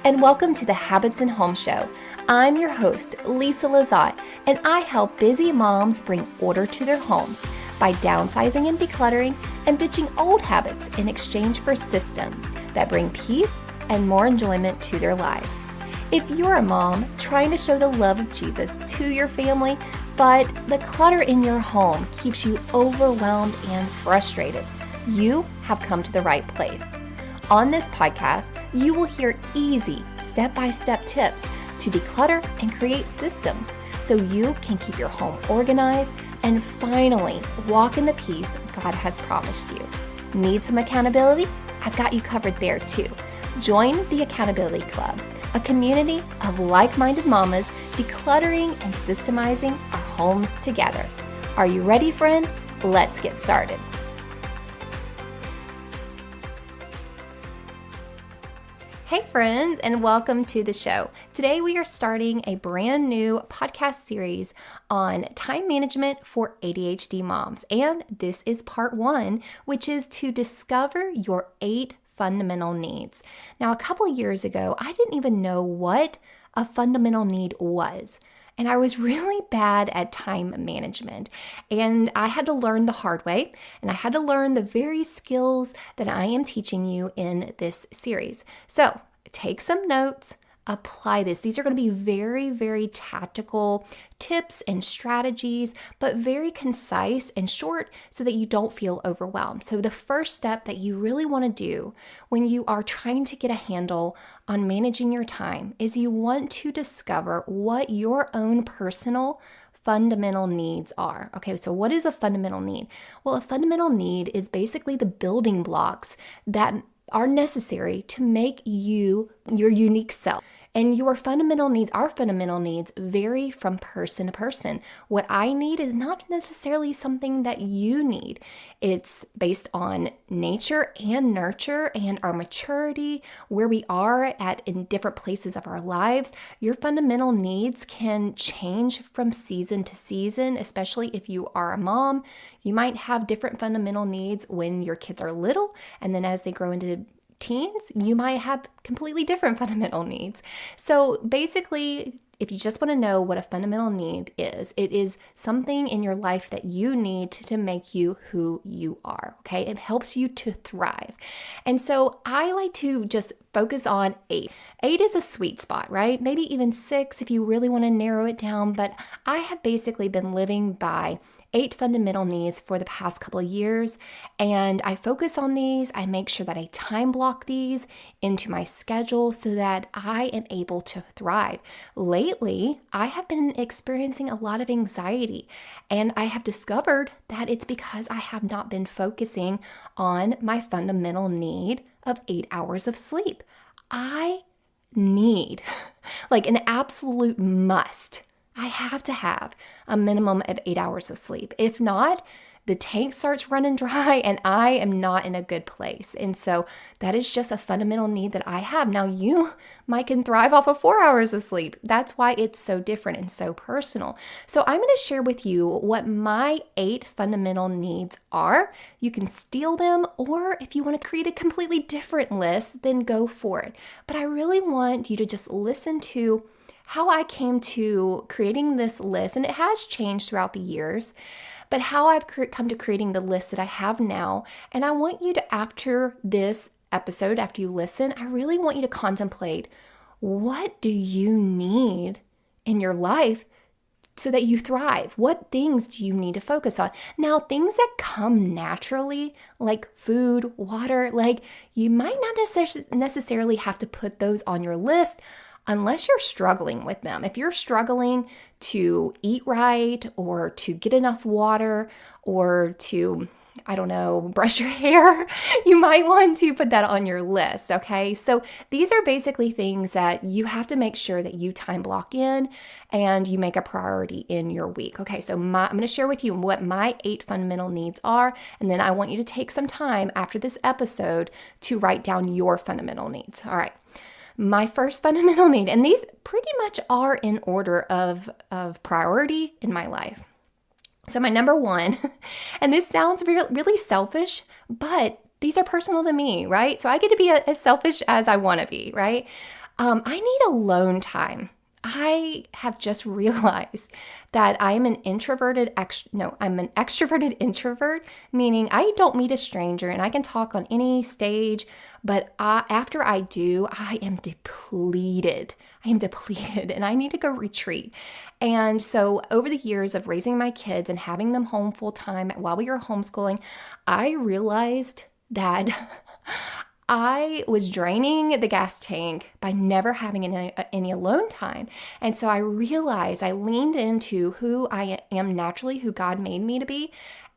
and welcome to the Habits and Home Show. I'm your host, Lisa Lazat, and I help busy moms bring order to their homes by downsizing and decluttering and ditching old habits in exchange for systems that bring peace and more enjoyment to their lives. If you're a mom trying to show the love of Jesus to your family, but the clutter in your home keeps you overwhelmed and frustrated, you have come to the right place. On this podcast, you will hear easy, step-by-step tips to declutter and create systems so you can keep your home organized and finally walk in the peace God has promised you. Need some accountability? I've got you covered there too. Join the Accountability Club, a community of like-minded mamas decluttering and systemizing our homes together. Are you ready, friend? Let's get started. Hey friends, and welcome to the show. Today we are starting a brand new podcast series on time management for ADHD moms. And this is part 1, which is to discover your 8 fundamental needs. Now, a couple of years ago, I didn't even know what a fundamental need was. And I was really bad at time management. And I had to learn the hard way. And I had to learn the very skills that I am teaching you in this series. So take some notes, apply this. These are going to be very, very tactical tips and strategies, but very concise and short so that you don't feel overwhelmed. So the first step that you really want to do when you are trying to get a handle on managing your time is you want to discover what your own personal fundamental needs are. Okay, so what is a fundamental need? Well, a fundamental need is basically the building blocks that are necessary to make you your unique self. And your fundamental needs, our fundamental needs, vary from person to person. What I need is not necessarily something that you need. It's based on nature and nurture and our maturity, where we are at in different places of our lives. Your fundamental needs can change from season to season, especially if you are a mom. You might have different fundamental needs when your kids are little, and then as they grow into teens, you might have completely different fundamental needs. So basically, if you just want to know what a fundamental need is, it is something in your life that you need to make you who you are, okay? It helps you to thrive. And so I like to just focus on 8. 8 is a sweet spot, right? Maybe even 6 if you really want to narrow it down, but I have basically been living by 8 fundamental needs for the past couple of years, and I focus on these. I make sure that I time block these into my schedule so that I am able to thrive. Lately, I have been experiencing a lot of anxiety, and I have discovered that it's because I have not been focusing on my fundamental need of 8 hours of sleep. I need, like an absolute must, I have to have a minimum of 8 hours of sleep. If not, the tank starts running dry and I am not in a good place. And so that is just a fundamental need that I have. Now you might can thrive off of 4 hours of sleep. That's why it's so different and so personal. So I'm going to share with you what my 8 fundamental needs are. You can steal them, or if you want to create a completely different list, then go for it. But I really want you to just listen to how I came to creating this list, and it has changed throughout the years, but how I've come to creating the list that I have now. And I want you to, after this episode, after you listen, I really want you to contemplate, what do you need in your life so that you thrive? What things do you need to focus on? Now, things that come naturally, like food, water, like you might not necessarily have to put those on your list unless you're struggling with them. If you're struggling to eat right, or to get enough water, or to, brush your hair, you might want to put that on your list, okay? So these are basically things that you have to make sure that you time block in and you make a priority in your week. Okay, so I'm going to share with you what my 8 fundamental needs are, and then I want you to take some time after this episode to write down your fundamental needs. All right. My first fundamental need, and these pretty much are in order of priority in my life. So my number 1, and this sounds really selfish, but these are personal to me, right? So I get to be as selfish as I want to be, right? I need alone time. I have just realized that I'm an I'm an extroverted introvert, meaning I don't meet a stranger and I can talk on any stage, but after I do, I am depleted. And I need to go retreat. And so over the years of raising my kids and having them home full time while we were homeschooling, I realized that I was draining the gas tank by never having any alone time. And so I realized I leaned into who I am naturally, who God made me to be.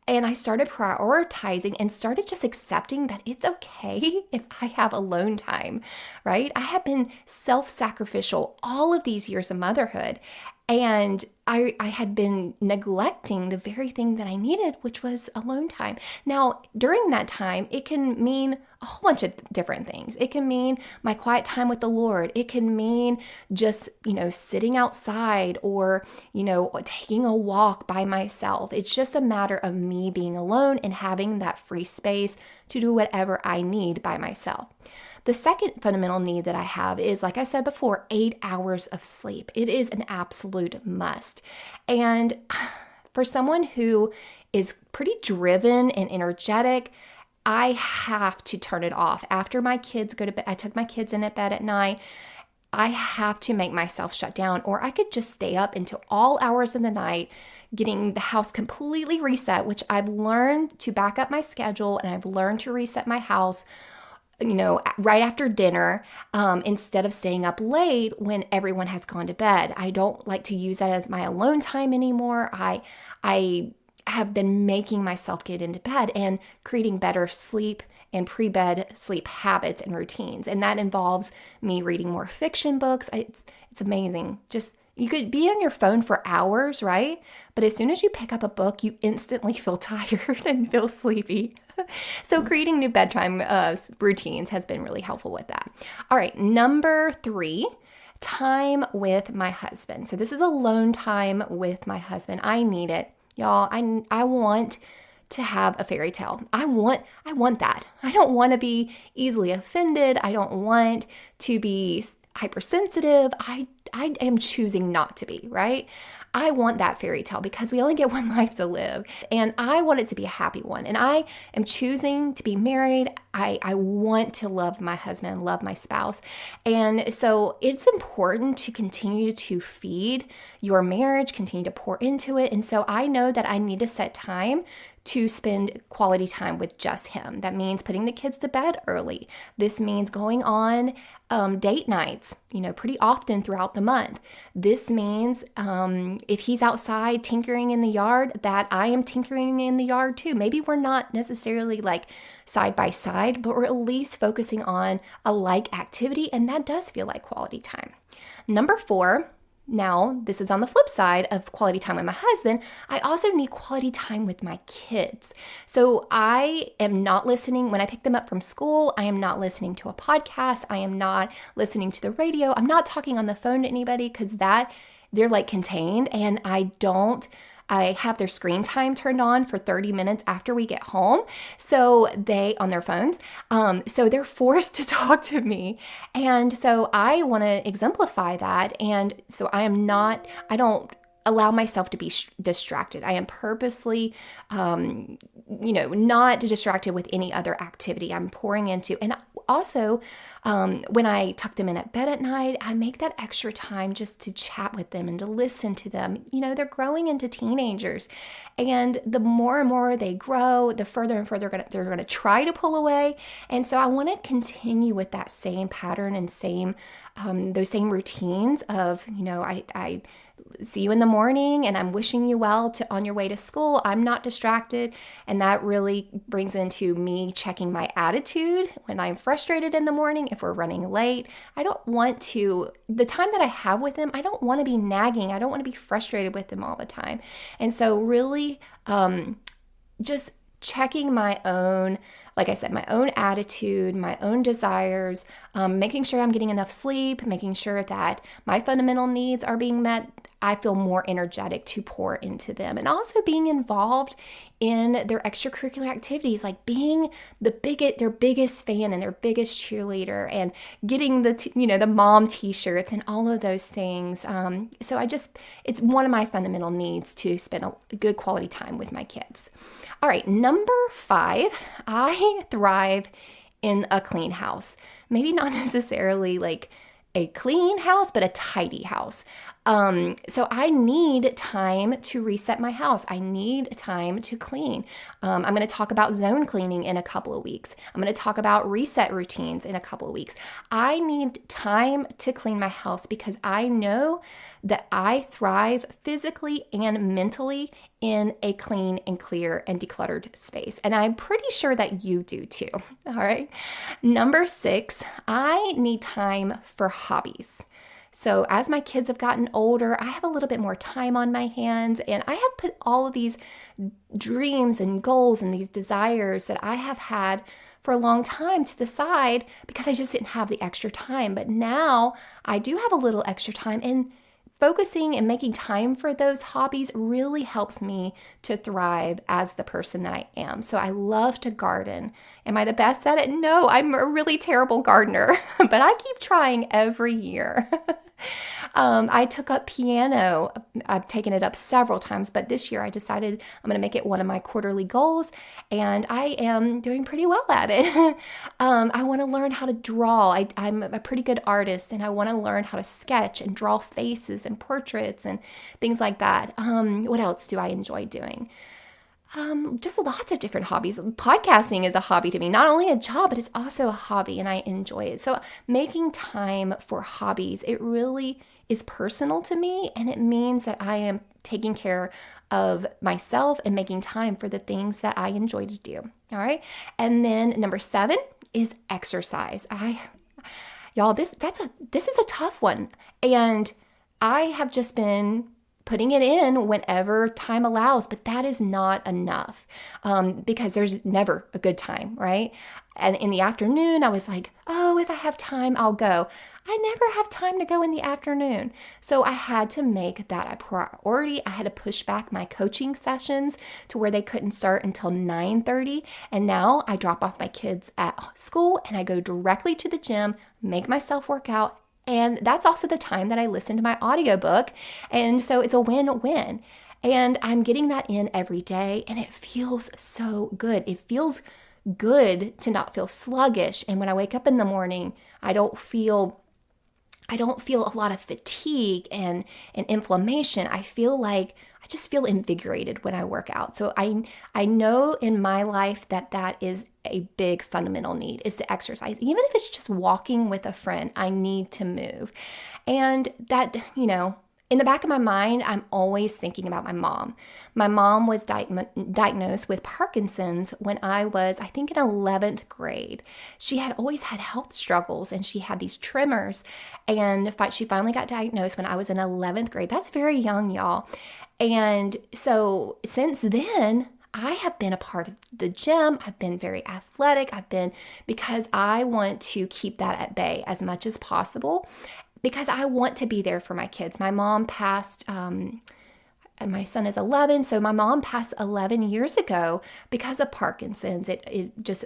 And I started prioritizing and started just accepting that it's okay if I have alone time, right? I have been self-sacrificial all of these years of motherhood. And I had been neglecting the very thing that I needed, which was alone time. Now, during that time, it can mean a whole bunch of different things. It can mean my quiet time with the Lord. It can mean just, sitting outside or, taking a walk by myself. It's just a matter of me being alone and having that free space to do whatever I need by myself. The second fundamental need that I have is, like I said before, 8 hours of sleep. It is an absolute must. And for someone who is pretty driven and energetic, I have to turn it off. After my kids go to bed, I took my kids in at bed at night. I have to make myself shut down, or I could just stay up until all hours of the night, getting the house completely reset, which I've learned to back up my schedule and I've learned to reset my house right after dinner, instead of staying up late when everyone has gone to bed. I don't like to use that as my alone time anymore. I have been making myself get into bed and creating better sleep and pre-bed sleep habits and routines. And that involves me reading more fiction books. It's amazing. You could be on your phone for hours, right? But as soon as you pick up a book, you instantly feel tired and feel sleepy. So creating new bedtime routines has been really helpful with that. All right, number 3, time with my husband. So this is alone time with my husband. I need it. Y'all, I want to have a fairy tale. I want that. I don't want to be easily offended. I don't want to be hypersensitive. I am choosing not to be, right? I want that fairy tale because we only get one life to live, and I want it to be a happy one. And I am choosing to be married. I want to love my husband and love my spouse. And so it's important to continue to feed your marriage, continue to pour into it. And so I know that I need to set time to spend quality time with just him. That means putting the kids to bed early. This means going on date nights, pretty often throughout the month. This means if he's outside tinkering in the yard, that I am tinkering in the yard too. Maybe we're not necessarily like side by side, but we're at least focusing on a like activity, and that does feel like quality time. Number 4, now, this is on the flip side of quality time with my husband. I also need quality time with my kids. So I am not listening when I pick them up from school. I am not listening to a podcast. I am not listening to the radio. I'm not talking on the phone to anybody because they're like contained, and I have their screen time turned on for 30 minutes after we get home. So on their phones. So they're forced to talk to me. And so I want to exemplify that. And so I don't allow myself to be distracted. I am purposely, not distracted with any other activity I'm pouring into. And also, when I tuck them in at bed at night, I make that extra time just to chat with them and to listen to them. They're growing into teenagers, and the more and more they grow, the further and further they're going to try to pull away. And so I want to continue with that same pattern and those same routines of, I see you in the morning and I'm wishing you well on your way to school. I'm not distracted. And that really brings into me checking my attitude when I'm frustrated in the morning. If we're running late, the time that I have with them, I don't want to be nagging. I don't want to be frustrated with them all the time. And so really just checking my own, like I said, my own attitude, my own desires, making sure I'm getting enough sleep, making sure that my fundamental needs are being met. I feel more energetic to pour into them. And also being involved in their extracurricular activities, like being their biggest fan and their biggest cheerleader, and getting the mom t-shirts and all of those things. So it's one of my fundamental needs to spend a good quality time with my kids. All right, number 5, I thrive in a clean house. Maybe not necessarily like a clean house, but a tidy house. So I need time to reset my house. I need time to clean. I'm going to talk about zone cleaning in a couple of weeks. I'm going to talk about reset routines in a couple of weeks. I need time to clean my house because I know that I thrive physically and mentally in a clean and clear and decluttered space. And I'm pretty sure that you do too. All right. Number 6, I need time for hobbies. So as my kids have gotten older, I have a little bit more time on my hands, and I have put all of these dreams and goals and these desires that I have had for a long time to the side because I just didn't have the extra time. But now I do have a little extra time, and focusing and making time for those hobbies really helps me to thrive as the person that I am. So I love to garden. Am I the best at it? No, I'm a really terrible gardener, but I keep trying every year. I took up piano. I've taken it up several times, but this year I decided I'm going to make it one of my quarterly goals, and I am doing pretty well at it. I want to learn how to draw. I'm a pretty good artist, and I want to learn how to sketch and draw faces and portraits and things like that. What else do I enjoy doing? Just lots of different hobbies. Podcasting is a hobby to me, not only a job, but it's also a hobby, and I enjoy it. So making time for hobbies, it really is personal to me, and it means that I am taking care of myself and making time for the things that I enjoy to do. All right. And then number 7 is exercise. Y'all, this is a tough one. And I have just been putting it in whenever time allows, but that is not enough because there's never a good time, right? And in the afternoon, I was like, oh, if I have time, I'll go. I never have time to go in the afternoon. So I had to make that a priority. I had to push back my coaching sessions to where they couldn't start until 9:30. And now I drop off my kids at school and I go directly to the gym, make myself work out. And that's also the time that I listen to my audiobook. And so it's a win-win. And I'm getting that in every day, and it feels so good. It feels good to not feel sluggish. And when I wake up in the morning, I don't feel a lot of fatigue and inflammation. I just feel invigorated when I work out. So I know in my life that is a big fundamental need, is to exercise. Even if it's just walking with a friend, I need to move. And that, in the back of my mind, I'm always thinking about my mom. My mom was diagnosed with Parkinson's when I was, I think, in 11th grade. She had always had health struggles, and she had these tremors. And she finally got diagnosed when I was in 11th grade. That's very young, y'all. And so since then, I have been a part of the gym. I've been very athletic. Because I want to keep that at bay as much as possible, because I want to be there for my kids. My mom passed, and my son is 11, so my mom passed 11 years ago because of Parkinson's.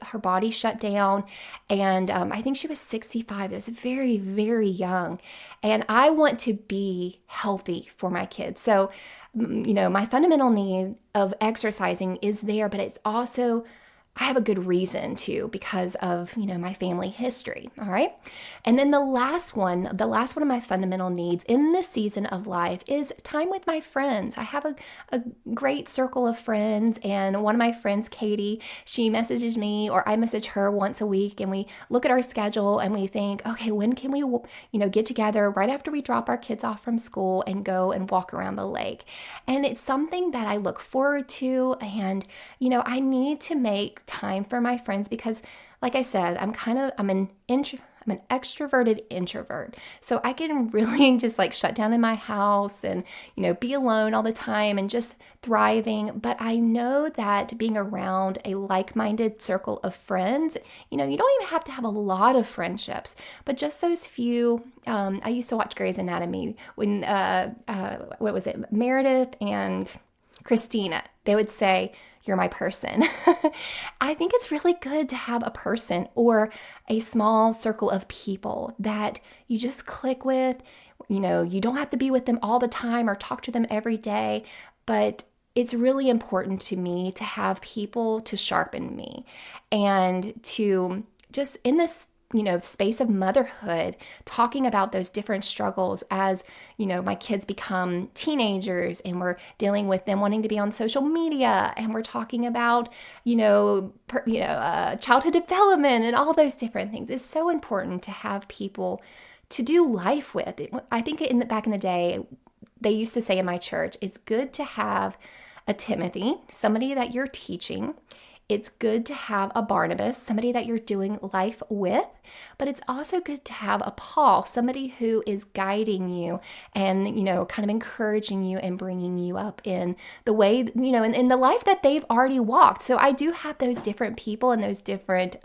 Her body shut down, and I think she was 65. It was very, very young, and I want to be healthy for my kids. So, my fundamental need of exercising is there, but it's also, I have a good reason to, because of, my family history. All right. And then the last one of my fundamental needs in this season of life is time with my friends. I have a great circle of friends, and one of my friends, Katie, she messages me, or I message her once a week, and we look at our schedule and we think, okay, when can we, get together right after we drop our kids off from school and go and walk around the lake. And it's something that I look forward to. And, I need to make time for my friends because, like I said, I'm I'm an extroverted introvert. So I can really just like shut down in my house and, be alone all the time and just thriving. But I know that being around a like-minded circle of friends, you don't even have to have a lot of friendships, but just those few. I used to watch Grey's Anatomy when, what was it, Meredith and Christina, they would say, "You're my person." I think it's really good to have a person or a small circle of people that you just click with. You don't have to be with them all the time or talk to them every day, but it's really important to me to have people to sharpen me and to just in this space of motherhood, talking about those different struggles as, my kids become teenagers and we're dealing with them wanting to be on social media and we're talking about, childhood development and all those different things. It's so important to have people to do life with. I think back in the day, they used to say in my church, it's good to have a Timothy, somebody that you're teaching. It's good to have a Barnabas, somebody that you're doing life with, but it's also good to have a Paul, somebody who is guiding you and, kind of encouraging you and bringing you up in the way, in the life that they've already walked. So I do have those different people and those different,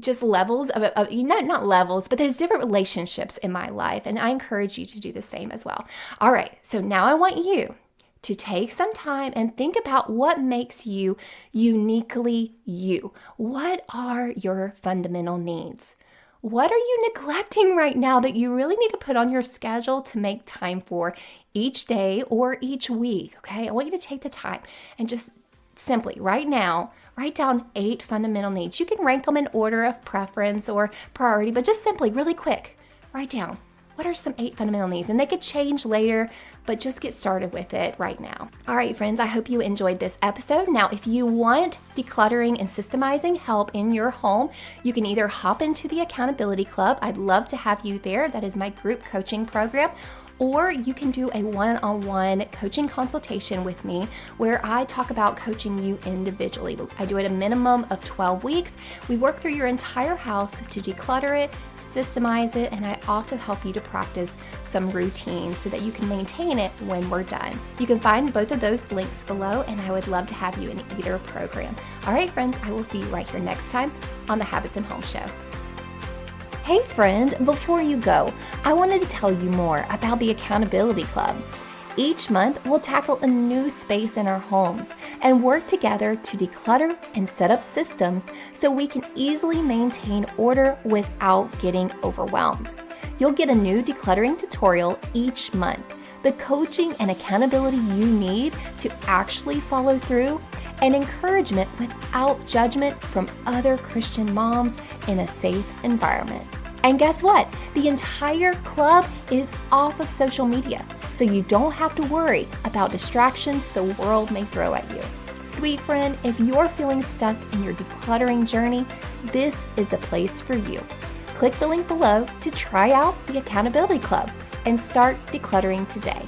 just levels of not levels, but there's different relationships in my life. And I encourage you to do the same as well. All right. So now I want you to take some time and think about what makes you uniquely you. What are your fundamental needs? What are you neglecting right now that you really need to put on your schedule to make time for each day or each week? Okay, I want you to take the time and just simply right now, write down 8 fundamental needs. You can rank them in order of preference or priority, but just simply, really quick, write down what are some 8 fundamental needs? And they could change later, but just get started with it right now. All right, friends, I hope you enjoyed this episode. Now, if you want decluttering and systemizing help in your home, you can either hop into the Accountability Club. I'd love to have you there. That is my group coaching program. Or you can do a one-on-one coaching consultation with me where I talk about coaching you individually. I do it a minimum of 12 weeks. We work through your entire house to declutter it, systemize it, and I also help you to practice some routines so that you can maintain it when we're done. You can find both of those links below, and I would love to have you in either program. All right, friends, I will see you right here next time on the Habits and Home Show. Hey friend, before you go, I wanted to tell you more about the Accountability Club. Each month, we'll tackle a new space in our homes and work together to declutter and set up systems so we can easily maintain order without getting overwhelmed. You'll get a new decluttering tutorial each month, the coaching and accountability you need to actually follow through, and encouragement without judgment from other Christian moms in a safe environment. And guess what? The entire club is off of social media, so you don't have to worry about distractions the world may throw at you. Sweet friend, if you're feeling stuck in your decluttering journey, this is the place for you. Click the link below to try out the Accountability Club and start decluttering today.